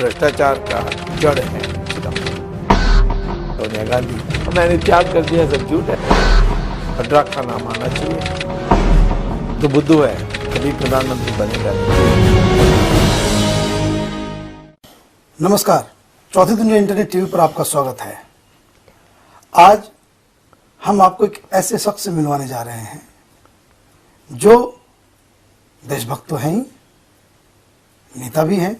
भ्रष्टाचार का जड़ है सोनिया गांधी। मैंने त्याग कर दिया, सब झूठ है। वड्रा का नाम आना चाहिए। तो बुद्धू है, कभी प्रधानमंत्री बनेगा नहीं। नमस्कार, चौथी दुनिया इंटरनेट टीवी पर आपका स्वागत है। आज हम आपको एक ऐसे शख्स से मिलवाने जा रहे हैं जो देशभक्त तो हैं ही, नेता भी हैं,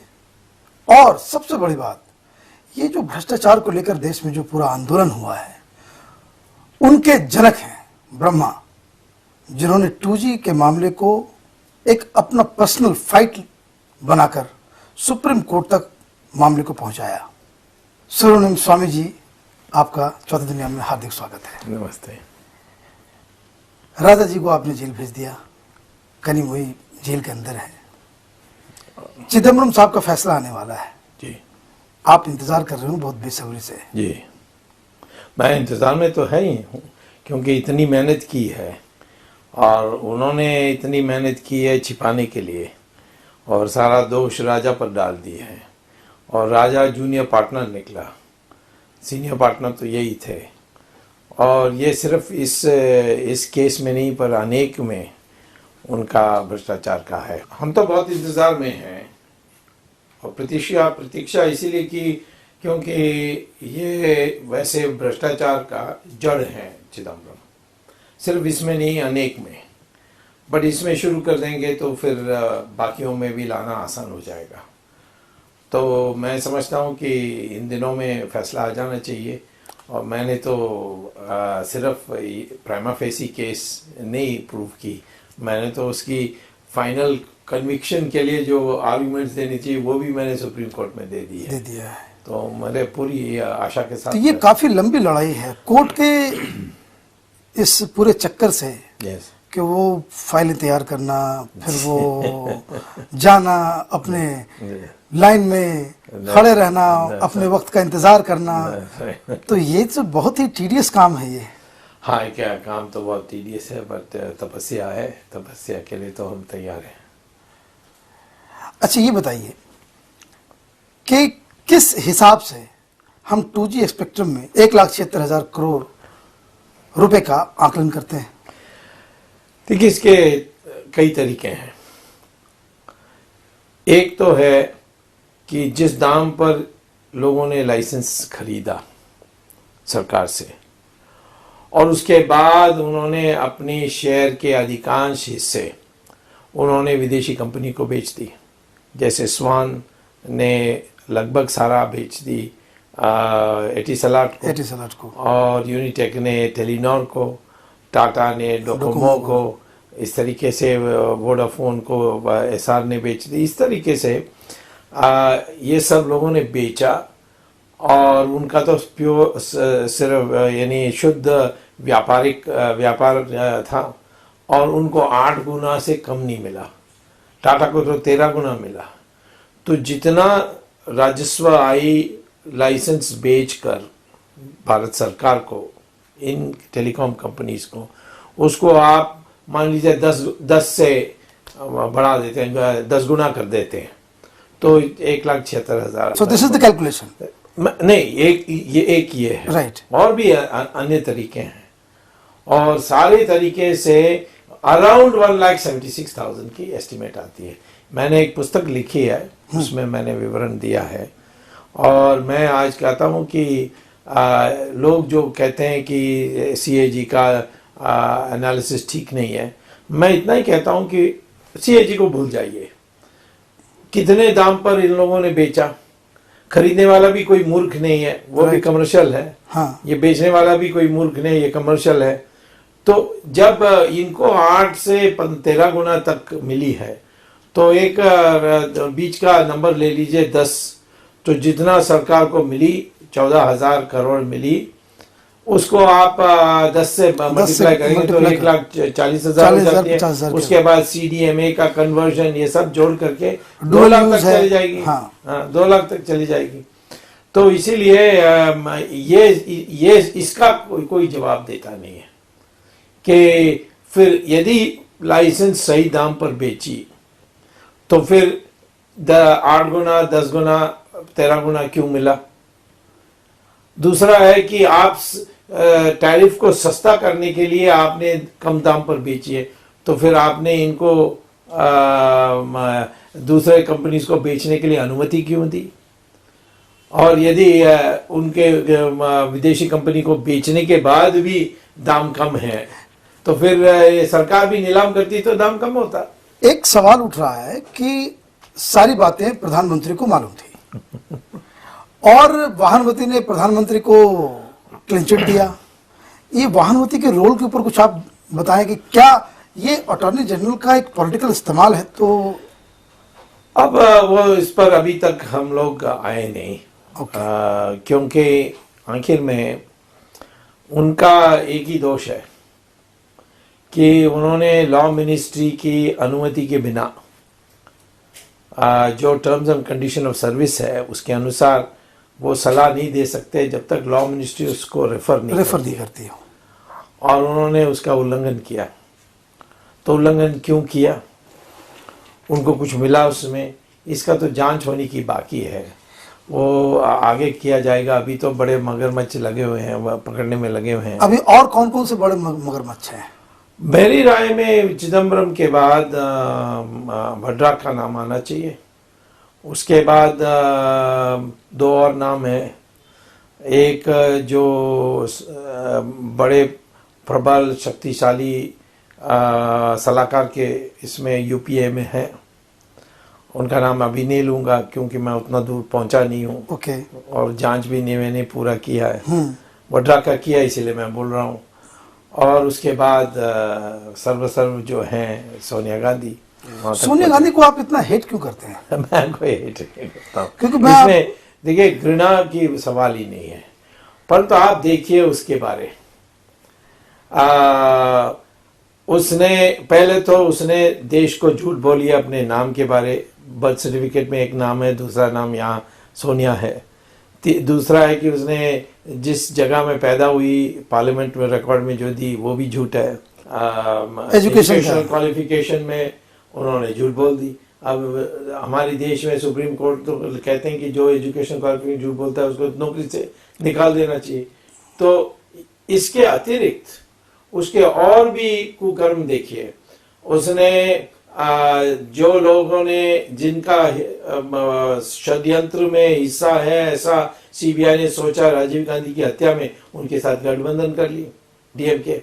और सबसे बड़ी बात, ये जो भ्रष्टाचार को लेकर देश में जो पूरा आंदोलन हुआ है, उनके जनक हैं ब्रह्मा, जिन्होंने 2G के मामले को एक अपना पर्सनल फाइट बनाकर सुप्रीम कोर्ट तक मामले को पहुंचाया। सुब्रमण्यम स्वामी जी, आपका चौथी दुनिया में हार्दिक स्वागत है। नमस्ते। राजा जी को आपने जेल भेज दिया, कनी वही जेल के अंदर है। चिदम्बरम साहब का फैसला आने वाला है जी, आप इंतजार कर रहे हो बहुत बेसब्री से। जी, मैं इंतजार में तो है ही हूँ, क्योंकि इतनी मेहनत की है और उन्होंने इतनी मेहनत की है छिपाने के लिए, और सारा दोष राजा पर डाल दिए है। और राजा जूनियर पार्टनर निकला, सीनियर पार्टनर तो यही थे। और ये सिर्फ इस केस में नहीं, पर अनेक में उनका भ्रष्टाचार का है। हम तो बहुत इंतज़ार में हैं, और प्रतीक्षा इसीलिए कि क्योंकि ये वैसे भ्रष्टाचार का जड़ है चिदम्बरम, सिर्फ इसमें नहीं अनेक में। बट इसमें शुरू कर देंगे तो फिर बाकियों में भी लाना आसान हो जाएगा। तो मैं समझता हूँ कि इन दिनों में फैसला आ जाना चाहिए। और मैंने तो सिर्फ प्राइमा फेसी केस नहीं प्रूव की, मैंने तो उसकी फाइनल कन्विक्शन के लिए जो आर्गुमेंट्स देनी चाहिए वो भी मैंने सुप्रीम कोर्ट में दे दिया है। तो मैंने पूरी आशा के साथ। तो ये काफी लंबी लड़ाई है कोर्ट के इस पूरे चक्कर से। यस, कि वो फाइलें तैयार करना, फिर वो जाना, अपने लाइन में खड़े रहना, अपने वक्त का इंतजार करना, तो ये तो बहुत ही टीडियस काम है ये। हाँ, क्या काम तो बहुत टीडियस है, बट तपस्या है, तपस्या के लिए तो हम तैयार हैं। अच्छा, ये बताइए कि किस हिसाब से हम 2G स्पेक्ट्रम में 1,76,000 करोड़ रुपए का आकलन करते हैं? देखिए, इसके कई तरीके हैं। एक तो है कि जिस दाम पर लोगों ने लाइसेंस खरीदा सरकार से, और उसके बाद उन्होंने अपनी शेयर के अधिकांश हिस्से उन्होंने विदेशी कंपनी को बेच दी। जैसे स्वान ने लगभग सारा बेच दी एटिसलाट को, और यूनिटेक ने टेलीनॉर को, टाटा ने डोकोमो को, इस तरीके से वोडाफोन को एसआर ने बेच दी। इस तरीके से ये सब लोगों ने बेचा, और उनका तो प्योर सिर्फ यानी शुद्ध व्यापार था, और उनको 8 गुना से कम नहीं मिला। टाटा को तो 13 गुना मिला। तो जितना राजस्व आई लाइसेंस बेचकर भारत सरकार को, इन टेलीकॉम कंपनीज को, उसको आप मान लीजिए 10 से बढ़ा देते हैं, 10 गुना कर देते हैं, तो 1,76,000। So this is the calculation? नहीं, ये है, राइट। और भी अन्य तरीके हैं, और सारे तरीके से अराउंड 1,76,000 की एस्टिमेट आती है। मैंने एक पुस्तक लिखी है, उसमें मैंने विवरण दिया है। और मैं आज कहता हूँ कि लोग जो कहते हैं कि CAG का एनालिसिस ठीक नहीं है, मैं इतना ही कहता हूँ कि CAG को भूल जाइए। कितने दाम पर इन लोगों ने बेचा, खरीदने वाला भी कोई मूर्ख नहीं है, वो भी कमर्शियल है। हाँ। ये बेचने वाला भी कोई मूर्ख नहीं, ये कमर्शियल है। तो जब इनको 8 से 13 गुना तक मिली है, तो एक बीच का नंबर ले लीजिए 10, तो जितना सरकार को मिली 14,000 करोड़ मिली, उसको आप 10 से मल्टीप्लाई करेंगे तो 1,40,000 हो जाती है। उसके बाद CDMA का कन्वर्जन, ये सब जोड़ करके 2 लाख तक चली जाएगी। हाँ, 2 लाख तक चली जाएगी। तो इसीलिए ये इसका कोई जवाब देता नहीं है कि फिर यदि लाइसेंस सही दाम पर बेची तो फिर 8 गुना 10 गुना 13 गुना क्यों मिला? दूसरा है कि आप टैरिफ को सस्ता करने के लिए आपने कम दाम पर बेचिए, तो फिर आपने इनको दूसरे कंपनीज को बेचने के लिए अनुमति क्यों दी? और यदि उनके विदेशी कंपनी को बेचने के बाद भी दाम कम है तो फिर सरकार भी नीलाम करती तो दाम कम होता। एक सवाल उठ रहा है कि सारी बातें प्रधानमंत्री को मालूम थी और वाहनवती ने प्रधानमंत्री को क्लीन चिट दिया। ये वाहनवती के रोल के ऊपर कुछ आप बताएं कि क्या ये अटॉर्नी जनरल का एक पॉलिटिकल इस्तेमाल है? तो अब वो इस पर अभी तक हम लोग आए नहीं। क्योंकि आखिर में उनका एक ही दोष है कि उन्होंने लॉ मिनिस्ट्री की अनुमति के बिना जो terms and condition of service है उसके अनुसार वो सलाह नहीं दे सकते जब तक लॉ मिनिस्ट्री उसको रेफर नहीं करती हो, और उन्होंने उसका उल्लंघन किया। तो उल्लंघन क्यों किया? उनको कुछ मिला उसमें? इसका तो जांच होने की बाकी है, वो आगे किया जाएगा। अभी तो बड़े मगरमच्छ लगे हुए हैं, पकड़ने में लगे हुए हैं। अभी और कौन कौन से बड़े मगरमच्छ हैं? मेरी राय में चिदम्बरम के बाद वड्रा का नाम आना चाहिए। उसके बाद दो और नाम है। एक जो बड़े प्रबल शक्तिशाली सलाहकार के इसमें यूपीए में है, उनका नाम अभी नहीं लूंगा क्योंकि मैं उतना दूर पहुंचा नहीं हूँ। ओके। और जांच भी नहीं मैंने पूरा किया है। वड्रा का किया इसीलिए मैं बोल रहा हूँ। और उसके बाद सर्व जो हैं सोनिया गांधी को आप इतना हेट क्यों करते हैं? मैं कोई हेट नहीं करता हूँ, क्योंकि इसमें देखिए घृणा की सवाल ही नहीं है। परंतु आप देखिए उसके बारे उसने पहले तो उसने देश को झूठ बोली अपने नाम के बारे। बर्थ सर्टिफिकेट में एक नाम है, दूसरा नाम यहाँ सोनिया है। दूसरा है कि उसने जिस जगह में पैदा हुई पार्लियामेंट में रिकॉर्ड में जो दी वो भी झूठ है। एजुकेशनल क्वालिफिकेशन में उन्होंने झूठ बोल दी। अब हमारे देश में सुप्रीम कोर्ट तो कहते हैं कि जो एजुकेशन क्वालिफिकेशन झूठ बोलता है उसको नौकरी से निकाल देना चाहिए। तो इसके अतिरिक्त उसके और भी कुकर्म देखिए। उसने जो लोगों ने जिनका षड्यंत्र में हिस्सा है ऐसा सीबीआई ने सोचा राजीव गांधी की हत्या में, उनके साथ गठबंधन कर ली डीएमके।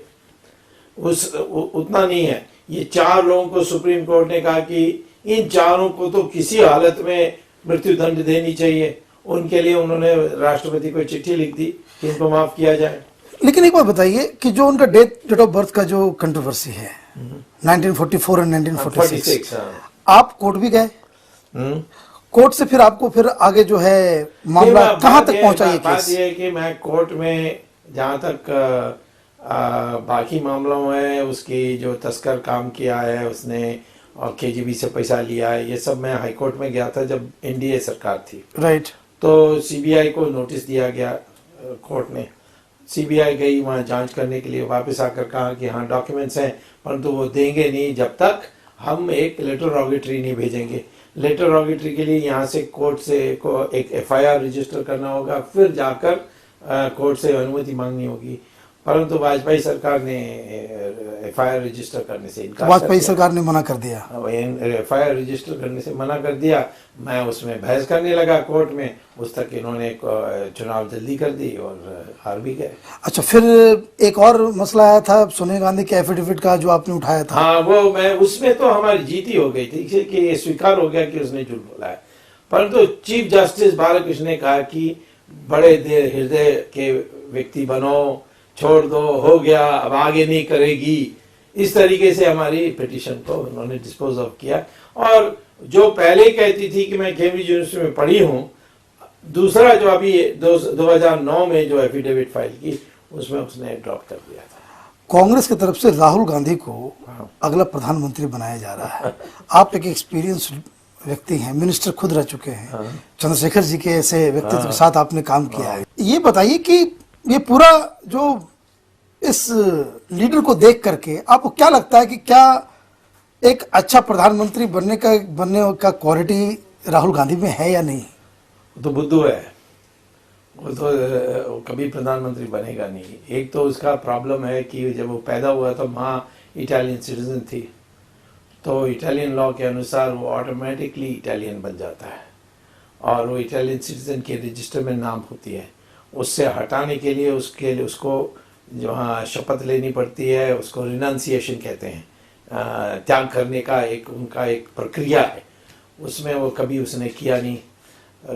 उतना नहीं है, ये 4 लोगों को सुप्रीम कोर्ट ने कहा कि इन 4 को तो किसी हालत में मृत्यु दंड देनी चाहिए। उनके लिए उन्होंने राष्ट्रपति को चिट्ठी लिख दी कि इनको माफ किया जाए। लेकिन एक बात बताइए कि जो उनका डेट ऑफ बर्थ का जो कंट्रोवर्सी है 1944 और 1946, आप कोर्ट भी गए? कोर्ट से फिर आपको फिर आगे जो है मामला कहां तक पहुंचा? ये बात ये है कि मैं कोर्ट में जहां तक बाकी मामलों में उसकी जो तस्कर काम किया है उसने और केजीबी से पैसा लिया है, ये सब मैं हाई कोर्ट में गया था जब एनडीए सरकार थी। राइट। तो सीबीआई को नोटिस दिया गया कोर्ट ने। सीबीआई गई वहाँ जांच करने के लिए, वापस आकर कहा कि हाँ डॉक्यूमेंट्स हैं, परंतु वो देंगे नहीं जब तक हम एक लेटर रॉगेटरी नहीं भेजेंगे। लेटर रॉगेटरी के लिए यहाँ से कोर्ट से को एक एफआईआर रजिस्टर करना होगा, फिर जाकर कोर्ट से अनुमति मांगनी होगी। परंतु वाजपेयी सरकार ने एफआईआर रजिस्टर करने से इनकार, वाजपेयी सरकार ने मना कर दिया। एफआईआर रजिस्टर करने से मना कर दिया। मैं उसमें बहस करने लगा कोर्ट में, उस तक इन्होंने चुनाव जल्दी कर दी और हार भी गए। अच्छा, फिर एक और मसला आया था सोनिया गांधी के एफिडेविट का जो आपने उठाया था। हाँ, वो मैं उसमें तो हमारी जीत ही हो गई थी कि ये स्वीकार हो गया कि उसने झूठ बोला है। परंतु चीफ जस्टिस बालकृष्ण ने कहा कि बड़े हृदय के व्यक्ति बनो, छोड़ दो, हो गया, अब आगे नहीं करेगी। इस तरीके से हमारी पिटीशन को उन्होंने डिस्पोज ऑफ किया। और जो पहले कहती थी कि मैं कैम्ब्रिज यूनिवर्सिटी में पढ़ी हूँ, दूसरा जो अभी 2009 में जो एफिडेविट फाइल की उसमें उसने ड्रॉप कर दिया था। कांग्रेस की तरफ से राहुल गांधी को अगला प्रधानमंत्री बनाया जा रहा है। आप एक एक्सपीरियंस व्यक्ति हैं, मिनिस्टर खुद रह चुके हैं। चंद्रशेखर जी के ऐसे व्यक्तित्व के साथ आपने काम किया है। ये बताइए कि ये पूरा जो इस लीडर को देख करके आपको क्या लगता है कि क्या एक अच्छा प्रधानमंत्री बनने का क्वालिटी राहुल गांधी में है या नहीं? वो तो बुद्धू है, वो तो कभी प्रधानमंत्री बनेगा नहीं। एक तो उसका प्रॉब्लम है कि जब वो पैदा हुआ तो माँ इटालियन सिटीजन थी, तो इटालियन लॉ के अनुसार वो ऑटोमेटिकली इटालियन बन जाता है और वो इटालियन सिटीजन के रजिस्टर में नाम होती है। उससे हटाने के लिए उसको जो हाँ शपथ लेनी पड़ती है, उसको रिनाउंसिएशन कहते हैं, त्याग करने का उनका एक प्रक्रिया है। उसमें वो कभी उसने किया नहीं।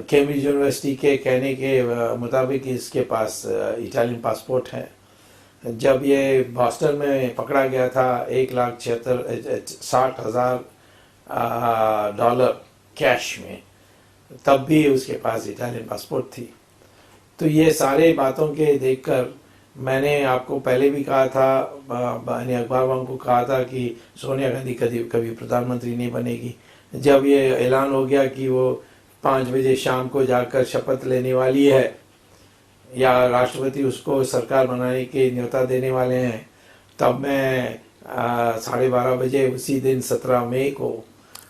कैम्ब्रिज यूनिवर्सिटी के कहने के मुताबिक इसके पास इटालियन पासपोर्ट है। जब ये बॉस्टन में पकड़ा गया था $1,60,000 कैश में, तब भी उसके पास इटालियन पासपोर्ट थी। तो ये सारे बातों के देखकर मैंने आपको पहले भी कहा था, मैंने अखबार वालों को कहा था कि सोनिया गांधी कभी प्रधानमंत्री नहीं बनेगी। जब ये ऐलान हो गया कि वो 5 बजे शाम को जाकर शपथ लेने वाली है या राष्ट्रपति उसको सरकार बनाने के न्योता देने वाले हैं, तब मैं 12:30 बजे उसी दिन 17 मई को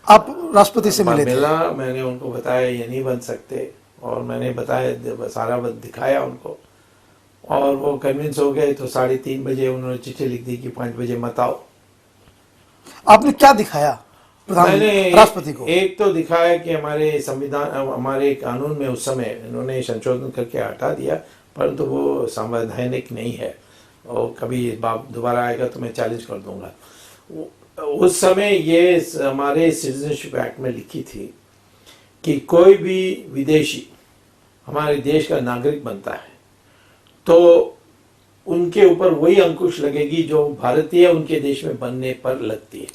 आप राष्ट्रपति से मिले थे? मिला। मैंने उनको बताया ये नहीं बन सकते, और मैंने बताया, सारा दिखाया उनको, और वो कन्विंस हो गए। तो 3:30 बजे उन्होंने चिट्ठी लिख दी कि 5 बजे मत आओ। आपने क्या दिखाया मैंने राष्ट्रपति को? एक तो दिखाया कि हमारे संविधान, हमारे कानून में उस समय इन्होंने संशोधन करके हटा दिया, परंतु वो संवैधानिक नहीं है, और कभी दोबारा आएगा तो मैं चैलेंज कर दूंगा। उस समय ये हमारे सिटीजनशिप एक्ट में लिखी थी कि कोई भी विदेशी हमारे देश का नागरिक बनता है तो उनके ऊपर वही अंकुश लगेगी जो भारतीय उनके देश में बनने पर लगती है।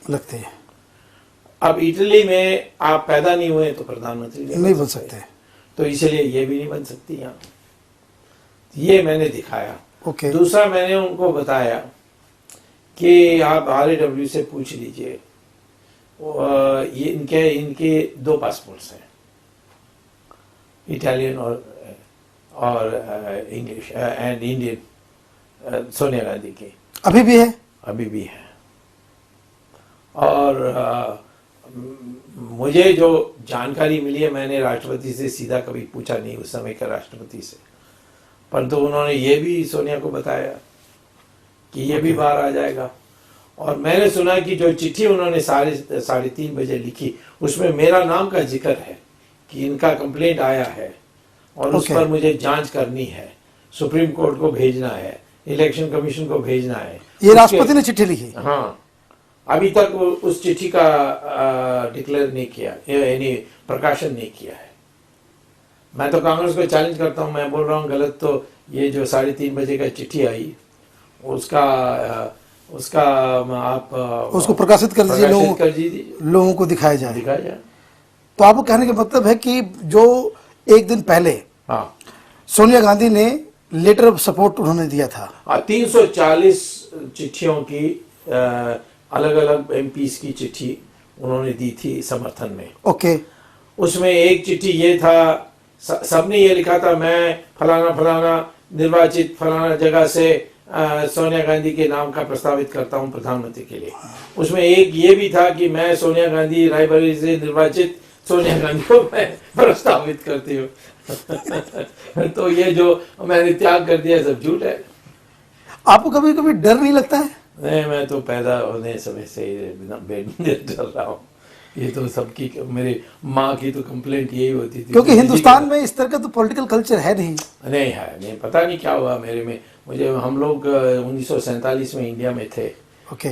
अब इटली में आप पैदा नहीं हुए तो प्रधानमंत्री नहीं बन सकते, तो इसलिए ये भी नहीं बन सकती यहाँ। ये मैंने दिखाया। दूसरा, मैंने उनको बताया कि आप RAW से पूछ लीजिए, ये इनके 2 पासपोर्ट्स हैं, इटालियन और English and Indian. Sonia Gandhi की अभी भी है? अभी भी है। और मुझे जो जानकारी मिली है, मैंने राष्ट्रपति से सीधा कभी पूछा नहीं, उस समय के राष्ट्रपति से, परंतु उन्होंने ये भी सोनिया को बताया कि ये भी बाहर आ जाएगा। और मैंने सुना कि जो चिट्ठी उन्होंने 3:30 बजे लिखी, उसमें मेरा नाम का जिक्र है कि इनका कंप्लेंट आया है और उस पर मुझे जांच करनी है, सुप्रीम कोर्ट को भेजना है, इलेक्शन कमीशन को भेजना है। ये राष्ट्रपति ने चिट्ठी लिखी? हाँ, अभी तक उस चिट्ठी का डिक्लेयर नहीं किया, यानी प्रकाशन नहीं किया है। मैं तो कांग्रेस को चैलेंज करता हूं, मैं बोल रहा हूं गलत, तो ये जो 3:30 बजे का चिट्ठी आई उसका आप उसको प्रकाशित कर दीजिए, लोगों को दिखाया जाए। तो आपको कहने का मतलब है कि जो एक दिन पहले सोनिया गांधी ने लेटर ऑफ सपोर्ट उन्होंने दिया था, 340 चिट्ठियों की अलग अलग MPs की चिट्ठी उन्होंने दी थी समर्थन में। उसमें एक चिट्ठी ये था, सबने ये लिखा था, मैं फलाना निर्वाचित फलाना जगह से सोनिया गांधी के नाम का प्रस्तावित करता हूं प्रधानमंत्री के लिए। उसमें एक ये भी था कि मैं सोनिया गांधी रायबरेली से निर्वाचित सोनिया गांधी को मैं प्रस्तावित करती हूँ। तो ये जो मैंने त्याग कर दिया सब झूठ है। आपको कभी कभी डर नहीं लगता है? नहीं, मैं तो पैदा होने समय से बेड में डर रहा हूँ। ये तो सबकी, मेरी माँ की तो कंप्लेंट यही होती थी, क्योंकि हिंदुस्तान में इस तरह का तो पॉलिटिकल कल्चर है नहीं। नहीं है, नहीं, पता नहीं क्या हुआ मेरे में। हम लोग 1947 में इंडिया में थे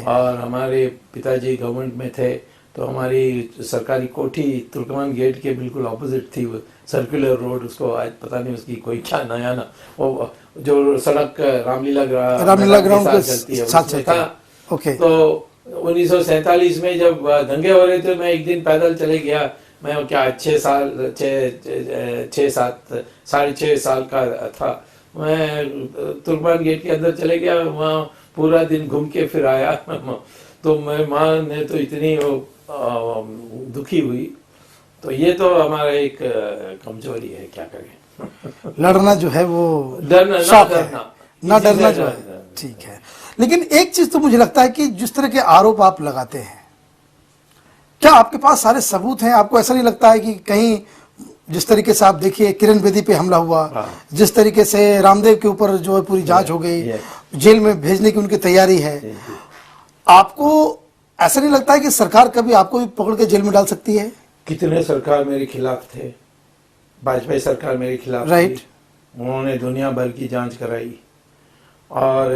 और हमारे पिताजी गवर्नमेंट में थे, तो हमारी सरकारी कोठी तुर्कमान गेट के बिल्कुल ऑपोजिट थी, वो सर्कुलर रोड, उसको आज पता नहीं उसकी कोई क्या नया ना, वो जो सड़क रामलीला ग्राउंड के साथ चलती है। तो 1947 में जब दंगे हो रहे थे, मैं एक दिन पैदल चले गया। मैं क्या 6.5 साल का था। मैं तुर्कमान गेट के अंदर चले गया, वहाँ पूरा दिन घूम के फिर आया। तो मेरी माँ ने तो इतनी दुखी हुई। तो ये तो हमारा एक कमजोरी है, क्या करें। लड़ना जो है वो डरना ना डरना जो है, ठीक है। लेकिन एक चीज तो मुझे लगता है कि जिस तरह के आरोप आप लगाते हैं, क्या आपके पास सारे सबूत हैं? आपको ऐसा नहीं लगता है कि कहीं जिस तरीके से आप देखिए किरण बेदी पे हमला हुआ, हाँ। जिस तरीके से रामदेव के ऊपर जो है पूरी जांच हो गई, जेल में भेजने की उनकी तैयारी है, आपको ऐसा नहीं लगता है कि सरकार कभी आपको भी पकड़ के जेल में डाल सकती है? कितने सरकार मेरे खिलाफ थे, वाजपेयी सरकार मेरे खिलाफ राइट। थी, उन्होंने दुनिया भर की जांच कराई। और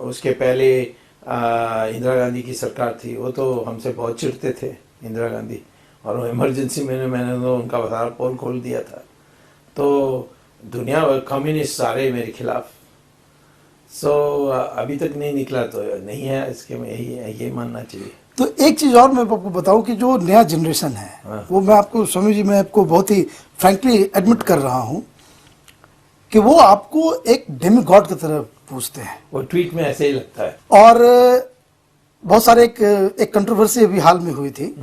उसके पहले इंदिरा गांधी की सरकार थी, वो तो हमसे बहुत चिढ़ते थे इंदिरा गांधी, और वो इमरजेंसी में मैंने तो उनका सारा पोल खोल दिया था। तो दुनिया भर कम्युनिस्ट सारे मेरे खिलाफ। सो अभी तक नहीं निकला तो नहीं है, इसके में यही मानना चाहिए। तो एक चीज और मैं आपको बताऊं कि जो नया जनरेशन है, हाँ। वो मैं आपको स्वामी जी, मैं आपको बहुत ही फ्रैंकली एडमिट कर रहा हूं कि वो आपको एक डेमी गॉड की तरह पूछते हैं, वो ट्वीट में ऐसे ही लगता है। और बहुत सारे एक कंट्रोवर्सी अभी हाल में हुई थी,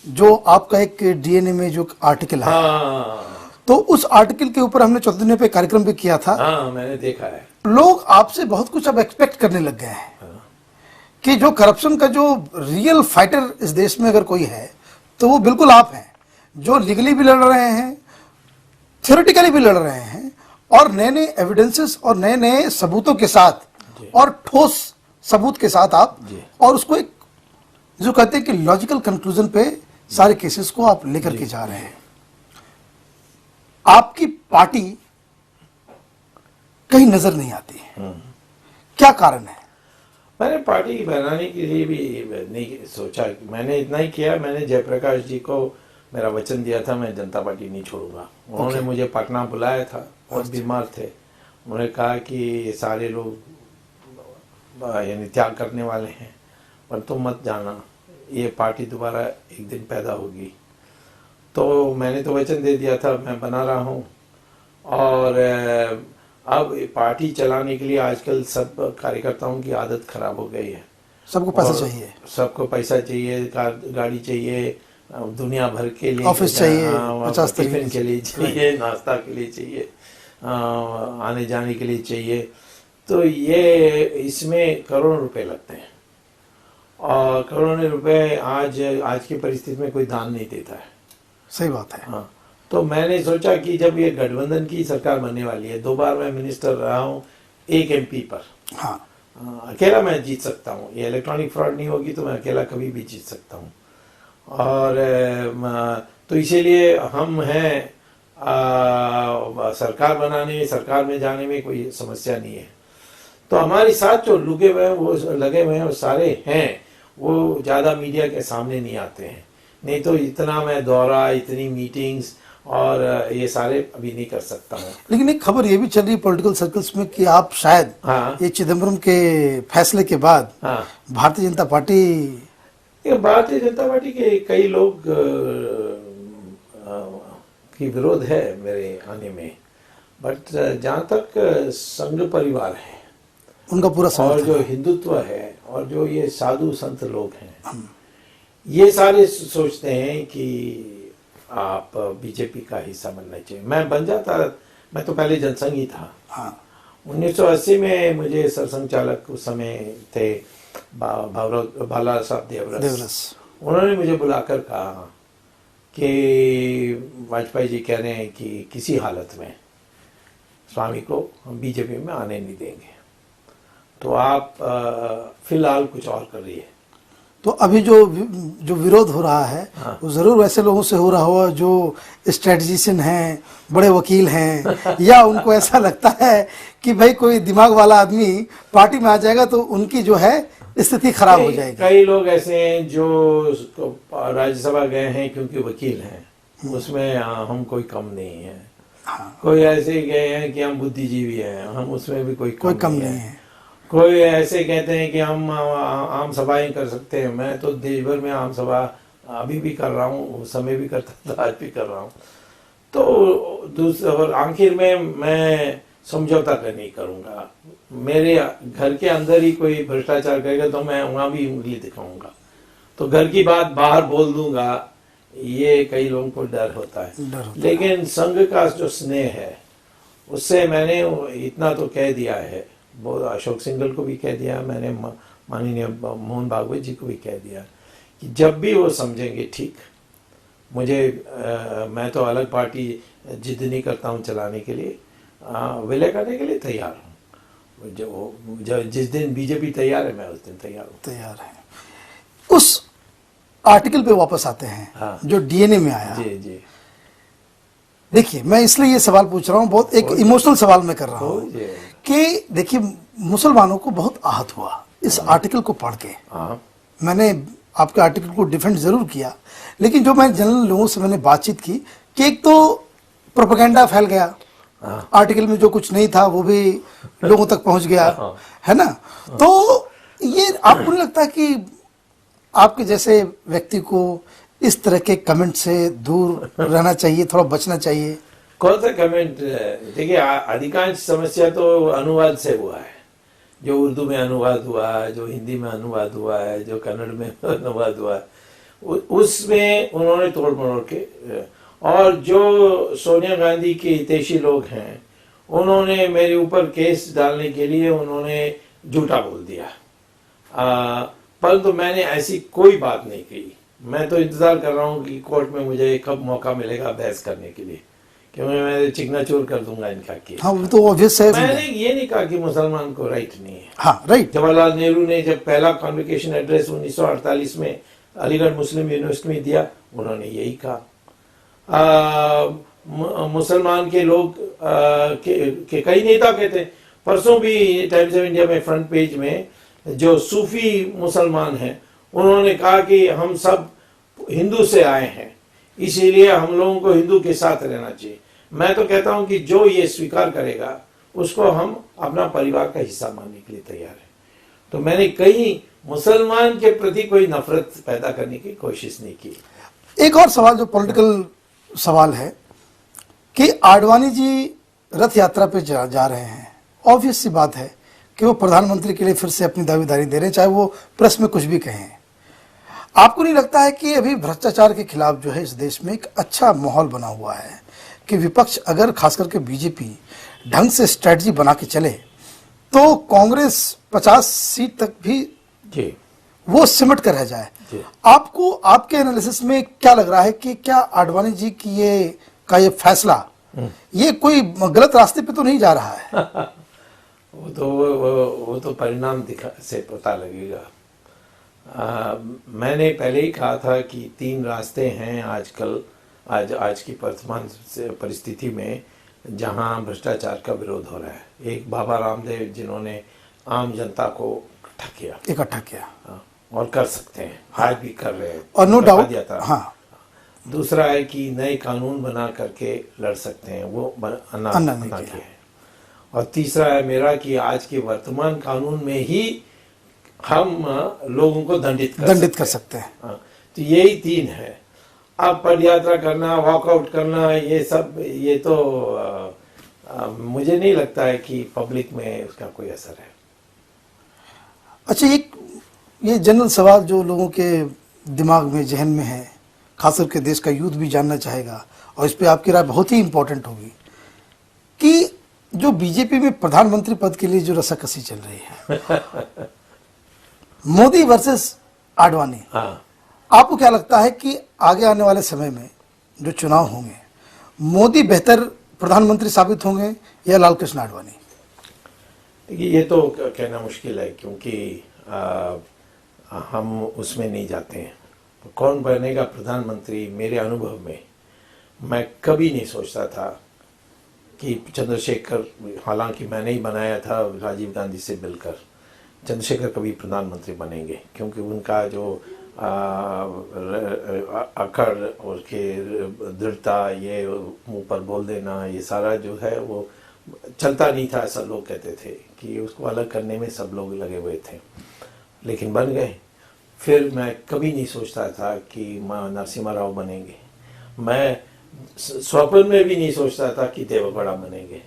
जो आपका एक डीएनए में जो आर्टिकल है, हाँ तो उस आर्टिकल के ऊपर हमने चौथे दिन पे कार्यक्रम भी किया था। हाँ, मैंने देखा है। लोग आपसे बहुत कुछ अब एक्सपेक्ट करने लग गए हैं कि जो करप्शन का जो रियल फाइटर इस देश में अगर कोई है तो वो बिल्कुल आप हैं, जो लीगली भी लड़ रहे हैं, थियोरेटिकली भी लड़ रहे हैं, और नए नए एविडेंसेस और नए नए सबूतों के साथ और ठोस सबूत के साथ आप, और उसको एक जो कहते हैं कि लॉजिकल कंक्लूजन पे सारे केसेस को आप लेकर के जा रहे हैं। आपकी पार्टी कहीं नजर नहीं आती है, क्या कारण है? मैंने पार्टी बनाने के लिए भी नहीं सोचा, मैंने इतना ही किया, मैंने जयप्रकाश जी को मेरा वचन दिया था मैं जनता पार्टी नहीं छोड़ूंगा। उन्होंने मुझे पटना बुलाया था, बहुत बीमार थे, उन्होंने कहा कि सारे लोग यानी त्याग करने वाले हैं, पर तुम मत जाना, ये पार्टी दोबारा एक दिन पैदा होगी। तो मैंने तो वचन दे दिया था, मैं बना रहा हूँ। और अब पार्टी चलाने के लिए आजकल सब कार्यकर्ताओं की आदत खराब हो गई है। सबको पैसा चाहिए, सबको पैसा चाहिए, गाड़ी चाहिए, दुनिया भर के लिए ऑफिस चाहिए, 50 टिफिन के लिए चाहिए, नाश्ता के लिए चाहिए, आने जाने के लिए चाहिए। तो ये इसमें करोड़ों रुपए लगते हैं, और करोड़ों रुपए आज की परिस्थिति में कोई दान नहीं देता है। सही बात है। हाँ, तो मैंने सोचा कि जब ये गठबंधन की सरकार बनने वाली है, 2 बार मैं मिनिस्टर रहा हूँ एक एमपी पर, हाँ, अकेला मैं जीत सकता हूँ, ये इलेक्ट्रॉनिक फ्रॉड नहीं होगी तो मैं अकेला कभी भी जीत सकता हूँ। और तो इसीलिए हम हैं, सरकार बनाने में, सरकार में जाने में कोई समस्या नहीं है। तो हमारे साथ जो लगे हुए हैं, वो लगे हुए हैं, वो सारे हैं, वो ज़्यादा मीडिया के सामने नहीं आते हैं। नहीं तो इतना मैं दौरा, इतनी मीटिंग्स और ये सारे अभी नहीं कर सकता हूँ। लेकिन एक खबर ये भी चल रही है पॉलिटिकल सर्कल्स में कि आप शायद हाँ, ये चिदम्बरम के फैसले के बाद हाँ, भारतीय जनता पार्टी, ये भारतीय जनता पार्टी के कई लोग की विरोध है मेरे आने में, बट जहाँ तक संघ परिवार है उनका पूरा और समर्थन जो है। हिंदुत्व है और जो ये साधु संत लोग हैं, ये सारे सोचते हैं कि आप बीजेपी का हिस्सा बनना चाहिए। मैं बन जाता, मैं तो पहले जनसंघ ही था। हाँ, 1980 में मुझे सरसंघ चालक उस समय थे बाला साहब देवरस, उन्होंने मुझे बुलाकर कहा कि वाजपेयी जी कह रहे हैं कि किसी हालत में स्वामी को हम बीजेपी में आने नहीं देंगे, तो आप फिलहाल कुछ और करिए। तो अभी जो विरोध हो रहा है, हाँ, वो जरूर वैसे लोगों से हो रहा होगा जो स्ट्रेटजिशियन हैं, बड़े वकील हैं, या उनको ऐसा लगता है कि भाई कोई दिमाग वाला आदमी पार्टी में आ जाएगा तो उनकी जो है स्थिति खराब हो जाएगी। कई लोग ऐसे हैं जो राज्यसभा गए हैं क्योंकि वकील हैं, उसमें हम कोई कम नहीं है। हाँ, कोई ऐसे गए हैं कि हम बुद्धिजीवी हैं, हम उसमें भी कोई कम नहीं है। कोई ऐसे कहते हैं कि हम आम सभाएं कर सकते हैं। मैं तो देश भर में आम सभा अभी भी कर रहा हूँ, उस समय भी करता था, आज भी कर रहा हूँ। तो दूसरा, और आखिर में मैं समझौता कर नहीं करूँगा। मेरे घर के अंदर ही कोई भ्रष्टाचार करेगा तो मैं वहाँ भी उंगली दिखाऊंगा, तो घर की बात बाहर बोल दूंगा, ये कई लोगों को डर होता है। लेकिन संघ का जो स्नेह है, उससे मैंने इतना तो कह दिया है, वो अशोक सिंघल को भी कह दिया, मैंने माननीय मोहन भागवत जी को भी कह दिया कि जब भी वो समझेंगे ठीक, मैं तो अलग पार्टी जिद नहीं करता हूँ चलाने के लिए, विलय करने के लिए तैयार हूँ। जिस दिन बीजेपी तैयार है मैं उस दिन तैयार हूँ। तैयार है। उस आर्टिकल पे वापस आते हैं, हाँ। जो डीएनए में आया। जी जी। देखिए, मैं इसलिए ये सवाल पूछ रहा हूँ, बहुत एक इमोशनल सवाल मैं कर रहा हूँ कि देखिए, मुसलमानों को बहुत आहत हुआ इस आर्टिकल को पढ़ के। हाँ। मैंने आपके आर्टिकल को डिफेंड जरूर किया, लेकिन जो मैं जनरल लोगों से मैंने बातचीत की कि एक तो प्रोपेगेंडा फैल गया, आर्टिकल में जो कुछ नहीं था वो भी लोगों तक पहुंच गया, है ना। तो ये आपको नहीं लगता कि आपके जैसे व्यक्ति को इस तरह के कमेंट से दूर रहना चाहिए, थोड़ा बचना चाहिए? कौन सा कमेंट? देखिए, अधिकांश समस्या तो अनुवाद से हुआ है। जो उर्दू में अनुवाद हुआ है, जो हिंदी में अनुवाद हुआ है, जो कन्नड़ में अनुवाद हुआ है, उसमें उन्होंने तोड़ मरोड़ के, और जो सोनिया गांधी के हितैषी लोग हैं उन्होंने मेरे ऊपर केस डालने के लिए उन्होंने झूठा बोल दिया। परंतु मैंने ऐसी कोई बात नहीं कही। मैं तो इंतजार कर रहा हूँ कि कोर्ट में मुझे कब मौका मिलेगा बहस करने के लिए, क्योंकि मैं चिकनाचूर कर दूंगा इनका केस। हाँ, वो तो ऑब्वियस है। मैंने ये नहीं कहा कि मुसलमान को राइट नहीं है। हाँ, राइट। जवाहरलाल नेहरू ने जब पहला कॉन्वोकेशन एड्रेस 1948 में अलीगढ़ मुस्लिम यूनिवर्सिटी में दिया, उन्होंने यही कहा मुसलमान के लोग के कई नेता कहते। परसों भी टाइम्स ऑफ इंडिया में फ्रंट पेज में जो सूफी मुसलमान हैं उन्होंने कहा कि हम सब हिंदू से आए हैं, इसीलिए हम लोगों को हिंदू के साथ रहना चाहिए। मैं तो कहता हूं कि जो ये स्वीकार करेगा उसको हम अपना परिवार का हिस्सा मानने के लिए तैयार हैं। तो मैंने कहीं मुसलमान के प्रति कोई नफरत पैदा करने की कोशिश नहीं की। एक और सवाल जो पॉलिटिकल सवाल है कि आडवाणी जी रथ यात्रा पे जा रहे हैं। ऑब्वियस सी बात है कि वो प्रधानमंत्री के लिए फिर से अपनी दावेदारी दे रहे हैं, चाहे वो प्रेस में कुछ भी कहें। आपको नहीं लगता है कि अभी भ्रष्टाचार के खिलाफ जो है इस देश में एक अच्छा माहौल बना हुआ है कि विपक्ष, अगर खास करके बीजेपी ढंग से स्ट्रेटजी बना के चले तो कांग्रेस 50 सीट तक भी जी वो सिमट कर रह जाए? आपको, आपके एनालिसिस में क्या लग रहा है कि क्या आडवाणी जी की ये फैसला ये कोई गलत रास्ते पे तो नहीं जा रहा है? वो तो परिणाम से पता लगेगा। मैंने पहले ही कहा था कि 3 रास्ते हैं आजकल, आज की वर्तमान परिस्थिति में जहां भ्रष्टाचार का विरोध हो रहा है। एक बाबा रामदेव जिन्होंने आम जनता को इकट्ठा किया और कर सकते हैं, आज भी कर रहे हैं और नो डाउट। हाँ। दूसरा है कि नए कानून बना करके लड़ सकते हैं, वो अन्ना किया है। और तीसरा है मेरा कि आज के वर्तमान कानून में ही हम लोगों को दंडित कर सकते हैं। हाँ, तो यही 3 है। अब पदयात्रा करना, वॉकआउट करना, ये सब, ये तो मुझे नहीं लगता है कि पब्लिक में उसका कोई असर है। अच्छा, ये जनरल सवाल जो लोगों के दिमाग में, जहन में है, खासकर के देश का यूथ भी जानना चाहेगा और इस पे आपकी राय बहुत ही इंपॉर्टेंट होगी कि जो बीजेपी में प्रधानमंत्री पद के लिए जो रस्साकसी चल रही है मोदी वर्सेस आडवाणी, आपको क्या लगता है कि आगे आने वाले समय में जो चुनाव होंगे, मोदी बेहतर प्रधानमंत्री साबित होंगे या लालकृष्ण आडवाणी? देखिए, ये तो कहना मुश्किल है क्योंकि हम उसमें नहीं जाते हैं। कौन बनेगा प्रधानमंत्री, मेरे अनुभव में मैं कभी नहीं सोचता था कि चंद्रशेखर, हालांकि मैंने ही बनाया था राजीव गांधी से मिलकर, चंद्रशेखर कभी प्रधानमंत्री बनेंगे, क्योंकि उनका जो अकड़ और के दृढ़ता, ये मुंह पर बोल देना, ये सारा जो है वो चलता नहीं था। ऐसा लोग कहते थे कि उसको अलग करने में सब लोग लगे हुए थे, लेकिन बन गए। फिर मैं कभी नहीं सोचता था कि नरसिम्हा राव बनेंगे। मैं स्वप्न में भी नहीं सोचता था कि देवेगौड़ा बनेंगे।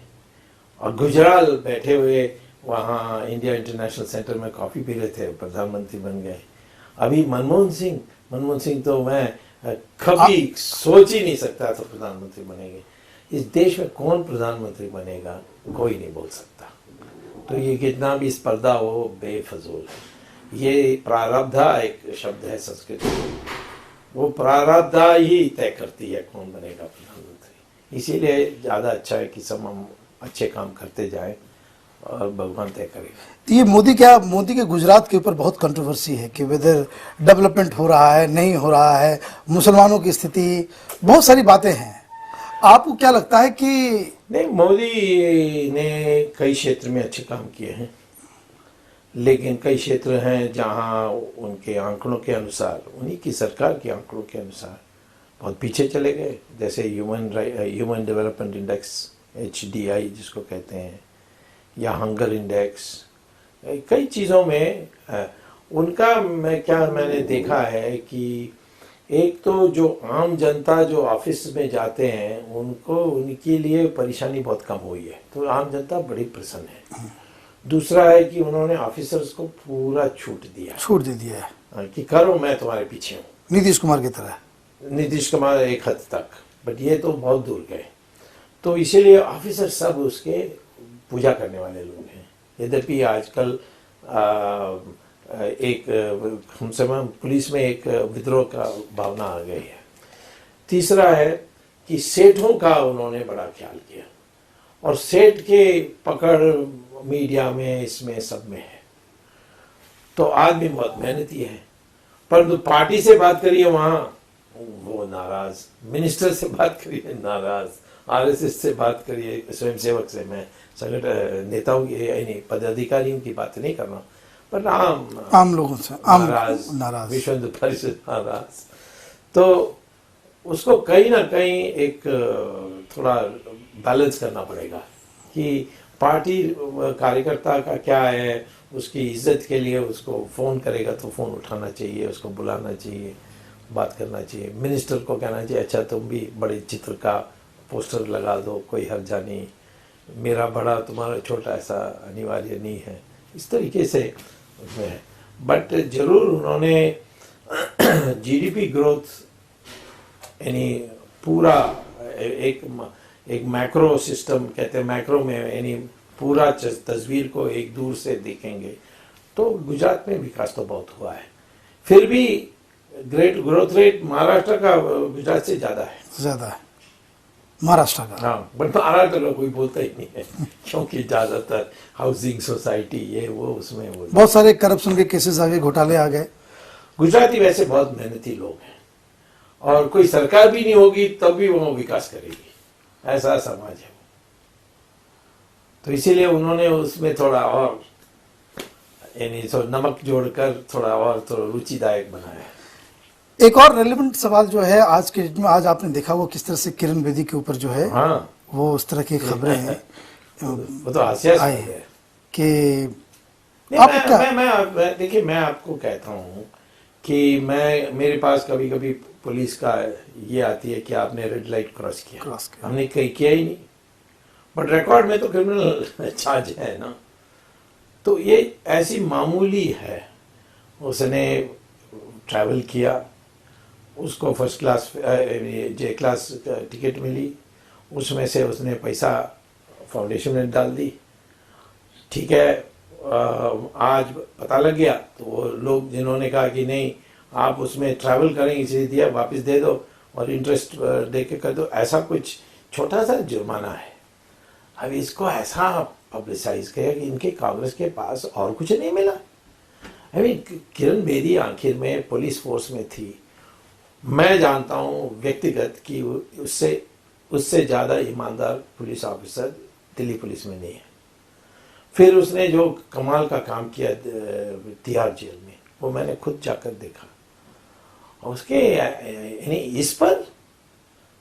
और गुजराल बैठे हुए वहाँ इंडिया इंटरनेशनल सेंटर में कॉफ़ी पी रहे थे, प्रधानमंत्री बन गए। अभी मनमोहन सिंह तो मैं कभी सोच ही नहीं सकता था प्रधानमंत्री बनेंगे। इस देश में कौन प्रधानमंत्री बनेगा, कोई नहीं बोल सकता। तो ये कितना भी स्पर्धा हो, बेफजूल है। ये प्रारब्धा एक शब्द है संस्कृत में, वो प्रारब्धा ही तय करती है कौन बनेगा प्रधानमंत्री। इसीलिए ज़्यादा अच्छा है कि सब हम अच्छे काम करते जाएं और भगवान तय करेगा। तो ये मोदी के गुजरात के ऊपर बहुत कंट्रोवर्सी है कि वेदर डेवलपमेंट हो रहा है नहीं हो रहा है, मुसलमानों की स्थिति, बहुत सारी बातें हैं। आपको क्या लगता है कि नहीं, मोदी ने कई क्षेत्र में अच्छे काम किए हैं, लेकिन कई क्षेत्र हैं जहां उनके आंकड़ों के अनुसार, उन्हीं की सरकार के आंकड़ों के अनुसार बहुत पीछे चले गए। जैसे ह्यूमन डेवलपमेंट इंडेक्स HDI जिसको कहते हैं, या हंगर इंडेक्स, कई चीज़ों में उनका मैंने देखा है कि एक तो जो आम जनता जो ऑफिस में जाते हैं उनको, उनके लिए परेशानी बहुत कम हुई है, तो आम जनता बड़ी प्रसन्न है। दूसरा है कि उन्होंने ऑफिसर्स को पूरा छूट दे दिया है कि करो, मैं तुम्हारे पीछे हूँ, नीतीश कुमार की तरह। नीतीश कुमार एक हद तक, बट ये तो बहुत दूर गए। तो इसीलिए ऑफिसर सब उसके पूजा करने वाले लोग हैं। यद्यपि आजकल एक पुलिस में एक विद्रोह का भावना आ गई है। तीसरा है कि सेठों का उन्होंने बड़ा ख्याल किया, और सेठ के पकड़ मीडिया में, इसमें सब में है। तो आदमी बहुत मेहनती है, परंतु पार्टी से बात करिए वहां वो नाराज, मिनिस्टर से बात करिए नाराज, RSS से बात करिए, स्वयंसेवक से, मैं संगठन नेताओं की यानी पदाधिकारियों की बात नहीं कर रहा हूँ, पर आम लोगों से नाराज, विश्व हिंदू परिषद नाराज। तो उसको कहीं ना कहीं एक थोड़ा बैलेंस करना पड़ेगा कि पार्टी कार्यकर्ता का क्या है, उसकी इज्जत के लिए उसको फोन करेगा तो फोन उठाना चाहिए, उसको बुलाना चाहिए, बात करना चाहिए। मिनिस्टर को कहना चाहिए अच्छा तुम भी बड़े चित्र का पोस्टर लगा दो, कोई हर्जा नहीं, मेरा बड़ा तुम्हारा छोटा ऐसा अनिवार्य नहीं है, इस तरीके से उसमें है। बट जरूर उन्होंने GDP ग्रोथ यानी पूरा एक मैक्रो सिस्टम कहते हैं, मैक्रो में यानी पूरा तस्वीर को एक दूर से देखेंगे तो गुजरात में विकास तो बहुत हुआ है। फिर भी ग्रोथ रेट महाराष्ट्र का गुजरात से ज्यादा है महाराष्ट्र का। हाँ, बट महाराष्ट्र का कोई बोलता ही नहीं है क्योंकि ज्यादातर हाउसिंग सोसाइटी ये वो उसमें वो बहुत सारे करप्शन के केसेस आ गए, घोटाले आ गए। गुजराती वैसे बहुत मेहनती लोग हैं, और कोई सरकार भी नहीं होगी तब भी वो विकास करेगी, ऐसा समाज है। तो इसीलिए उन्होंने उसमें थोड़ा और यानी नमक जोड़कर थोड़ा और थोड़ा रुचिदायक बनाया है। एक और रेलेवेंट सवाल जो है आज के डेट में, आज आपने देखा वो किस तरह से किरण बेदी के ऊपर जो है, हाँ, वो उस तरह की खबरें हैं वो तो हास्यास्पद है कि देखिए मैं आपको कहता हूँ कि मेरे पास कभी कभी पुलिस का ये आती है कि आपने रेड लाइट क्रॉस किया, हमने कहीं किया ही नहीं, बट रिकॉर्ड में तो क्रिमिनल चार्ज है ना। तो ये ऐसी मामूली है, उसने ट्रैवल किया, उसको first class J class ticket मिली, उसमें से उसने पैसा फाउंडेशन में डाल दी, ठीक है। आज पता लग गया तो वो लोग जिन्होंने कहा कि नहीं आप उसमें ट्रैवल करेंगे इसलिए दिया, वापस दे दो और इंटरेस्ट दे के कर दो, ऐसा कुछ छोटा सा जुर्माना है। अब इसको ऐसा पब्लिसाइज किया कि इनके कांग्रेस के पास और कुछ नहीं मिला। अभी किरण बेदी आखिर में पुलिस फोर्स में थी, मैं जानता हूँ व्यक्तिगत कि उससे ज़्यादा ईमानदार पुलिस ऑफिसर दिल्ली पुलिस में नहीं है। फिर उसने जो कमाल का काम किया तिहाड़ जेल में, वो मैंने खुद जाकर देखा। और उसके यानी इस पर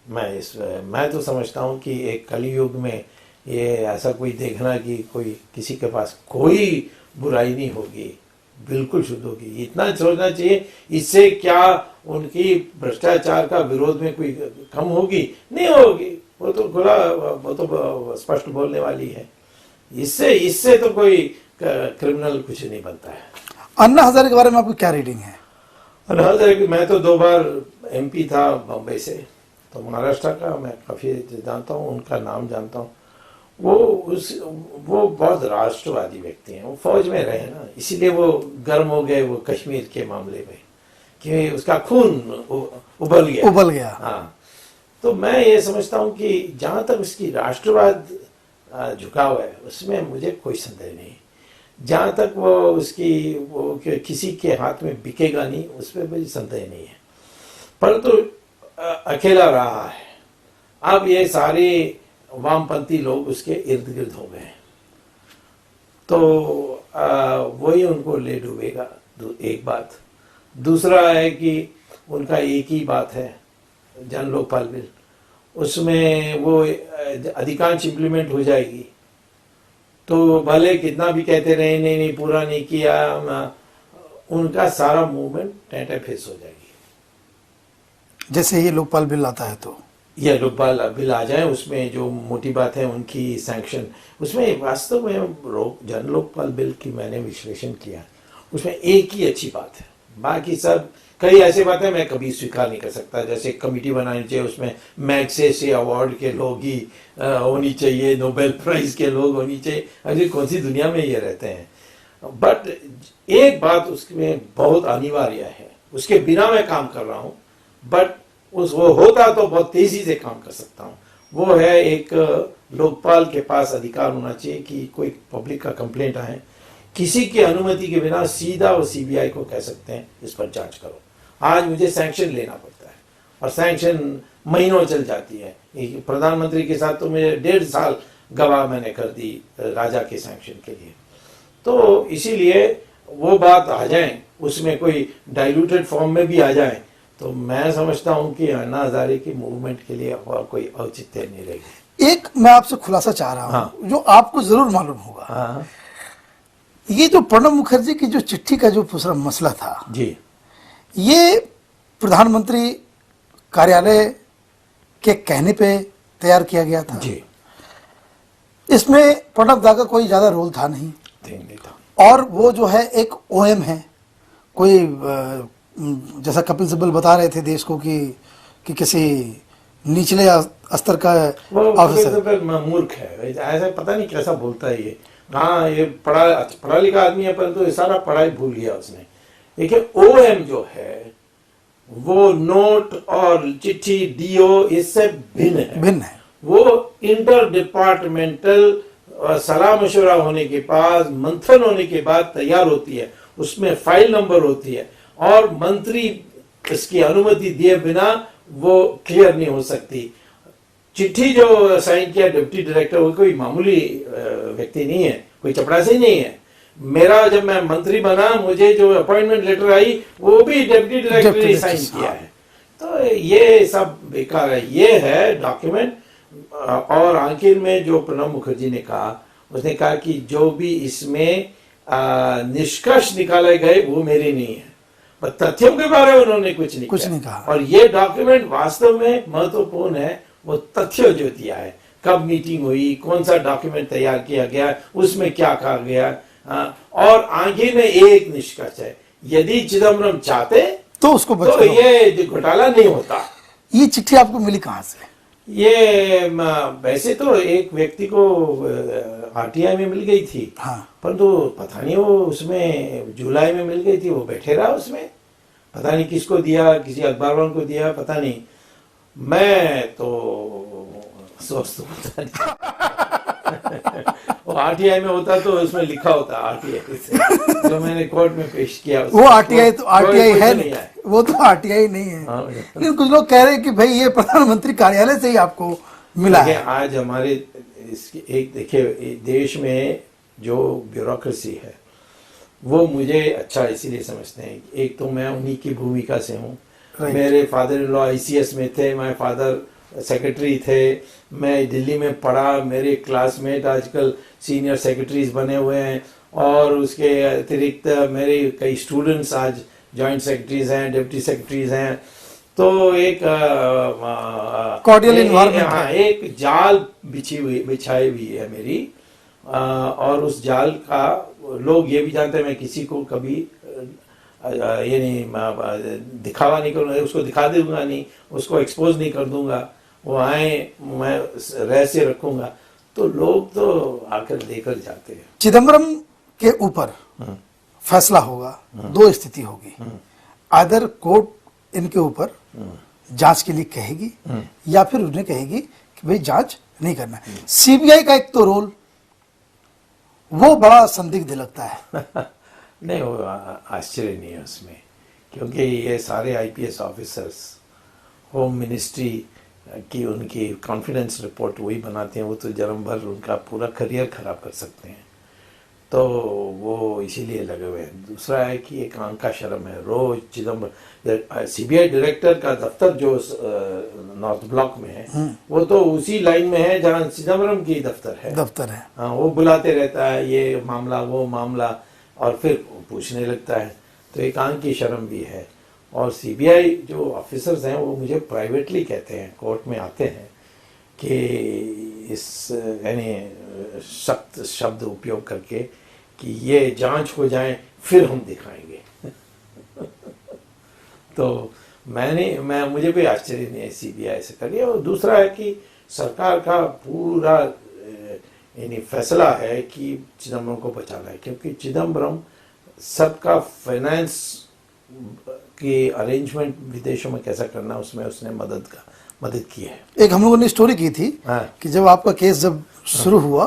मैं तो समझता हूँ कि एक कलयुग में ये ऐसा कोई देखना कि कोई किसी के पास कोई बुराई नहीं होगी, बिल्कुल शुद्ध होगी, इतना सोचना चाहिए। इससे क्या उनकी भ्रष्टाचार का विरोध में कोई कम होगी? नहीं होगी, वो तो खुला, वो तो स्पष्ट बोलने वाली है। इससे तो कोई क्रिमिनल कुछ नहीं बनता है। अन्ना हजारे के बारे में आपकी क्या रीडिंग है? अन्ना हजारे, मैं तो 2 बार MP था बम्बई से, तो महाराष्ट्र का मैं काफ़ी जानता हूँ, उनका नाम जानता हूँ। वो बहुत राष्ट्रवादी व्यक्ति हैं, वो फौज में रहे ना, इसीलिए वो गर्म हो गए वो कश्मीर के मामले में कि उसका खून उबल गया। उबल गया। हाँ, तो मैं ये समझता हूँ कि जहाँ तक उसकी राष्ट्रवाद झुकाव है उसमें मुझे कोई संदेह नहीं। जहाँ तक वो उसकी वो किसी के हाथ में बिकेगा नहीं, उसमें मुझे संदेह नहीं है। परंतु अकेला रहा है। अब ये सारे वामपंथी लोग उसके इर्द गिर्द हो गए हैं, तो वही उनको ले डूबेगा। एक बात। दूसरा है कि उनका एक ही बात है, जन लोकपाल बिल, उसमें वो अधिकांश इम्प्लीमेंट हो जाएगी, तो भले कितना भी कहते रहे नहीं नहीं पूरा नहीं किया, उनका सारा मूवमेंट टेंटे फेस हो जाएगी। जैसे ये लोकपाल बिल आता है तो ये लोकपाल बिल आ जाए, उसमें जो मोटी बात है उनकी सैंक्शन, उसमें वास्तव में जन लोकपाल बिल की मैंने विश्लेषण किया, उसमें एक ही अच्छी बात है, बाकी सब कई ऐसी बातें मैं कभी स्वीकार नहीं कर सकता। जैसे कमेटी बनानी चाहिए, उसमें मैग्सेसे अवार्ड के लोग ही होनी चाहिए, नोबेल प्राइज के लोग होनी चाहिए। अभी कौन सी दुनिया में ये रहते हैं। बट एक बात उसमें बहुत अनिवार्य है, उसके बिना मैं काम कर रहा हूँ, बट वो होता तो बहुत तेजी से काम कर सकता हूँ। वो है एक लोकपाल के पास अधिकार होना चाहिए कि कोई पब्लिक का कंप्लेंट आए, किसी की अनुमति के बिना सीधा वो सीबीआई को कह सकते हैं इस पर जांच करो। आज मुझे सैंक्शन लेना पड़ता है और सैंक्शन महीनों चल जाती है। प्रधानमंत्री के साथ तो मुझे 1.5 साल गवाह मैंने कर दी राजा के सैंक्शन के लिए। तो इसीलिए वो बात आ जाए, उसमें कोई डाइल्यूटेड फॉर्म में भी आ जाए, तो मैं समझता हूं कि अन्ना हजारे की मूवमेंट के लिए और कोई औचित्य नहीं रहेगी। एक मैं आपसे खुलासा चाह रहा हूं, हाँ। जो आपको जरूर मालूम होगा। हाँ ये जो प्रणब मुखर्जी की जो चिट्ठी का जो पूरा मसला था जी, ये प्रधानमंत्री कार्यालय के कहने पे तैयार किया गया था जी, इसमें प्रणब दा का कोई ज्यादा रोल था नहीं, नहीं था। और वो जो है एक ओएम है, कोई जैसा कपिल सिब्बल बता रहे थे देश को कि किसी निचले स्तर का वो ऑफिसर। मूर्ख है, ऐसा पता नहीं कैसा बोलता है ये। हाँ, ये पढ़ा लिखा आदमी है, परंतु ये सारा पढ़ाई भूल गया उसने। देखिए ओएम जो है वो नोट और चिट्ठी डीओ इससे भिन्न है। वो इंटर डिपार्टमेंटल सलाह मशवरा होने के बाद, मंथन होने के बाद तैयार होती है, उसमें फाइल नंबर होती है और मंत्री इसकी अनुमति दिए बिना वो क्लियर नहीं हो सकती। चिट्ठी जो साइन किया डिप्टी डायरेक्टर, वो कोई मामूली व्यक्ति नहीं है, कोई चपरासी नहीं है। मेरा जब मैं मंत्री बना, मुझे जो अपॉइंटमेंट लेटर आई वो भी डिप्टी डायरेक्टर ने साइन किया है। तो ये सब बेकार है। ये है डॉक्यूमेंट। और आखिर में जो प्रणब मुखर्जी ने कहा, उसने कहा कि जो भी इसमें निष्कर्ष निकाले गए वो मेरे नहीं है, पर तथ्यों के बारे में उन्होंने कुछ नहीं कहा। और ये डॉक्यूमेंट वास्तव में महत्वपूर्ण है। वो तथ्य जो दिया है, कब मीटिंग हुई, कौन सा डॉक्यूमेंट तैयार किया गया, उसमें क्या कहा गया, और आखिर में एक निष्कर्ष है, यदि चिदम्बरम चाहते तो उसको तो ये घोटाला नहीं होता। ये चिट्ठी आपको मिली कहां से? ये वैसे तो एक व्यक्ति को आरटीआई में मिल गई थी, हाँ। परंतु पता नहीं वो उसमें जुलाई में मिल गई थी, वो बैठे रहा उसमें, पता नहीं किसको दिया, किसी अखबार वालों को दिया, पता नहीं। मैं तो सोच तो पता नहीं वो आरटीआई में होता तो उसमें लिखा होता आरटीआई से, जो मैंने कोर्ट में पेश किया। वो आरटीआई तो आरटीआई है नहीं, वो तो आरटीआई नहीं है। लेकिन कुछ लोग कह रहे हैं कि भाई ये प्रधानमंत्री कार्यालय से ही आपको मिला है। आज हमारे एक देखिए देश में जो ब्यूरोक्रेसी है वो मुझे अच्छा इसीलिए समझते हैं। एक तो मैं उन्हीं की भूमिका से हूँ। मेरे फादर इन लॉ आईसीएस में थे, मेरे फादर सेक्रेटरी थे, मैं दिल्ली में पढ़ा, मेरे क्लासमेट आजकल सीनियर सेक्रेटरीज बने हुए हैं, और उसके अतिरिक्त मेरे कई स्टूडेंट्स आज जॉइंट सेक्रेटरीज हैं, डिप्टी सेक्रेटरीज हैं। तो एक कॉर्डियल एनवायरनमेंट है, एक जाल बिछाई हुई है मेरी, और उस जाल का लोग ये भी जानते हैं, मैं किसी को कभी ये नहीं दिखावा नहीं करूँगा, उसको दिखा दूंगा नहीं, उसको एक्सपोज नहीं कर दूंगा, वो आए मैं रहस्य रखूंगा, तो लोग तो आकर लेकर जाते हैं। चिदम्बरम के ऊपर फैसला होगा, दो स्थिति होगी, आदर कोर्ट इनके ऊपर जांच के लिए कहेगी या फिर उन्हें कहेगी कि भाई जांच नहीं करना। सीबीआई का एक तो रोल वो बड़ा संदिग्ध लगता है। नहीं, वो आश्चर्य नहीं है उसमें, क्योंकि ये सारे आईपीएस ऑफिसर्स होम मिनिस्ट्री की उनकी कॉन्फिडेंस रिपोर्ट वही बनाते हैं, वो तो जन्म भर उनका पूरा करियर खराब कर सकते हैं, तो वो इसीलिए लगे हुए हैं। दूसरा है कि एक आंख का शर्म है, रोज चिदम्बरम सीबीआई डायरेक्टर का दफ्तर जो नॉर्थ ब्लॉक में है वो तो उसी लाइन में है जहाँ चिदम्बरम की दफ्तर है। हाँ, वो बुलाते रहता है, ये मामला वो मामला, और फिर पूछने लगता है, तो एक आंख की शर्म भी है। और सीबीआई जो ऑफिसर्स हैं वो मुझे प्राइवेटली कहते हैं, कोर्ट में आते हैं कि इस यानी सख्त शब्द उपयोग करके कि ये जांच हो जाए फिर हम दिखाएंगे। तो मुझे भी आश्चर्य नहीं है सीबीआई से करिए। और दूसरा है कि सरकार का पूरा यानी फैसला है कि चिदम्बरम को बचाना है, क्योंकि चिदम्बरम सबका फाइनेंस की अरेंजमेंट विदेशों में कैसा करना उसमें उसने मदद की है। एक हम लोगों ने स्टोरी की थी कि जब आपका केस जब शुरू हुआ,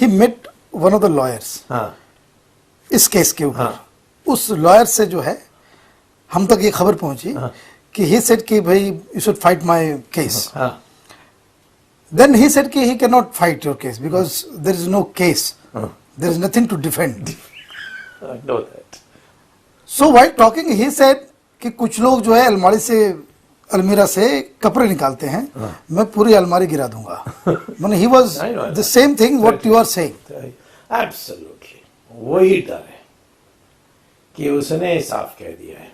he met one of the lawyers इस केस के ऊपर। उस लॉयर से जो है हम तक ये खबर पहुंची कि ही सेड कि भाई you should fight my case. Then he said कि he can not fight your case because there is no case, there is nothing to defend. So while talking he said कि कुछ लोग जो है अलमीरा से कपड़े निकालते हैं, मैं पूरी अलमारी गिरा दूंगा। मैंने he was the same thing what you are saying. Absolutely वही डर है कि उसने साफ कह दिया है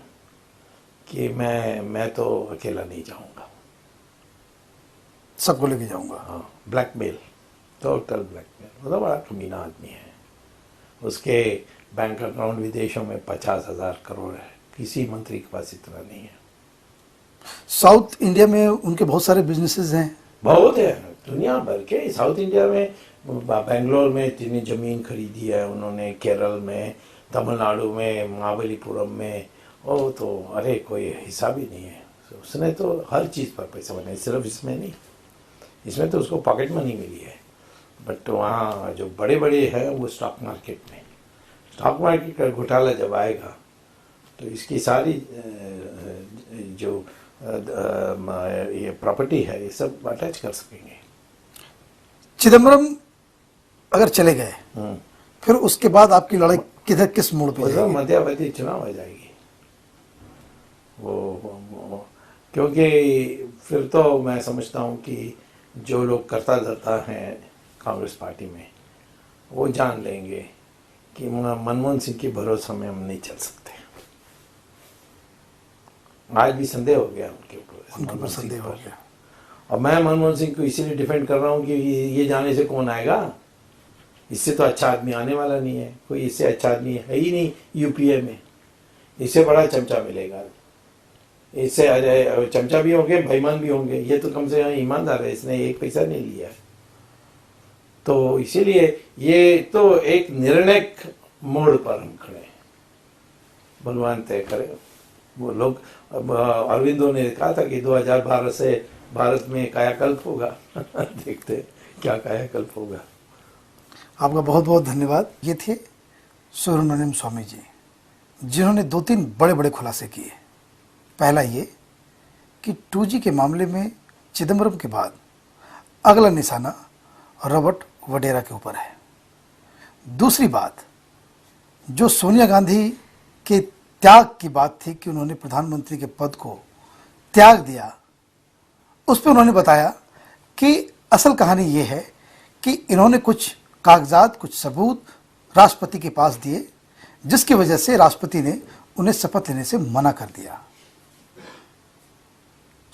कि मैं तो अकेला नहीं जाऊंगा, सबको लेके जाऊंगा। हाँ, ब्लैकमेल, टोटल ब्लैकमेल। मतलब बड़ा कमीना आदमी है। उसके बैंक अकाउंट विदेशों में 50,000 करोड़ है, किसी मंत्री के पास इतना नहीं है। साउथ इंडिया में उनके बहुत सारे बिजनेसेस हैं, बहुत है, दुनिया भर के। साउथ इंडिया में बेंगलोर में इतनी जमीन खरीदी है उन्होंने, केरल में, तमिलनाडु में, महाबलीपुरम में, वो तो अरे कोई हिसाब ही नहीं है। उसने तो हर चीज़ पर पैसा बनाया, सिर्फ इसमें नहीं, इसमें तो उसको पॉकेट मनी मिली है। बट वहाँ जो बड़े बड़े हैं वो स्टॉक मार्केट का घोटाला जब आएगा तो इसकी सारी जो ये प्रॉपर्टी है ये सब अटैच कर सकेंगे। चिदम्बरम अगर चले गए फिर उसके बाद आपकी लड़ाई किस मोड़ पे जाएगी? मध्यावधि चुनाव आ जाएगी वो, क्योंकि फिर तो मैं समझता हूँ कि जो लोग करता धरता हैं कांग्रेस पार्टी में वो जान लेंगे कि मनमोहन सिंह के भरोसे में हम नहीं चल सकते। आज भी संदेह हो गया उनके ऊपर संदेह हो गया। और मैं मनमोहन सिंह को इसीलिए डिफेंड कर रहा हूँ कि ये जाने से कौन आएगा, इससे तो अच्छा आदमी आने वाला नहीं है, कोई इससे अच्छा आदमी है ही नहीं यूपीए में। इससे बड़ा चमचा मिलेगा, इससे चमचा भी होंगे, बेईमान भी होंगे, ये तो कम से कम ईमानदार है, इसने एक पैसा नहीं लिया। तो इसीलिए ये तो एक निर्णायक मोड़ पर हम खड़े हैं, भगवान तय करे। वो लोग अरविंदो ने कहा था कि 2012 से भारत में कायाकल्प होगा। देखते क्या कायाकल्प होगा। आपका बहुत बहुत धन्यवाद। ये थे सुब्रमण्यम स्वामी जी, जिन्होंने 2-3 बड़े बड़े खुलासे किए। पहला ये कि 2G के मामले में चिदम्बरम के बाद अगला निशाना रॉबर्ट वडेरा के ऊपर है। दूसरी बात, जो सोनिया गांधी के त्याग की बात थी कि उन्होंने प्रधानमंत्री के पद को त्याग दिया, उस पर उन्होंने बताया कि असल कहानी ये है कि इन्होंने कुछ कागजात, कुछ सबूत राष्ट्रपति के पास दिए, जिसकी वजह से राष्ट्रपति ने उन्हें शपथ लेने से मना कर दिया।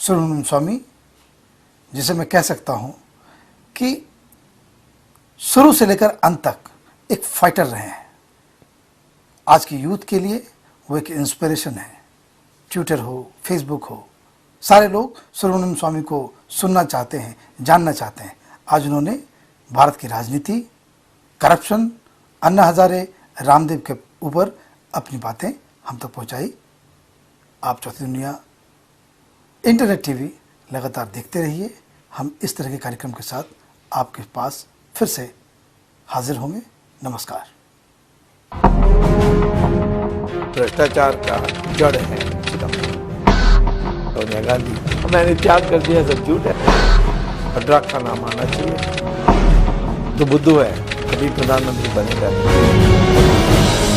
सुब्रमण्यम स्वामी, जिसे मैं कह सकता हूं कि शुरू से लेकर अंत तक एक फाइटर रहे हैं। आज की यूथ के लिए वो एक इंस्पिरेशन है। ट्विटर हो, फेसबुक हो, सारे लोग सुब्रमण्यम स्वामी को सुनना चाहते हैं, जानना चाहते हैं। आज उन्होंने भारत की राजनीति, करप्शन, अन्ना हजारे, रामदेव के ऊपर अपनी बातें हम तक पहुंचाई। आप चौथी दुनिया इंटरनेट टीवी लगातार देखते रहिए। हम इस तरह के कार्यक्रम के साथ आपके पास फिर से हाजिर होंगे। नमस्कार। भ्रष्टाचार का जड़ है सोनिया गांधी। मैंने त्याग कर दिया, सब झूठ है। अड्रक का नाम आना चाहिए। तो बुद्धू है, कभी प्रधानमंत्री बनेगा नहीं।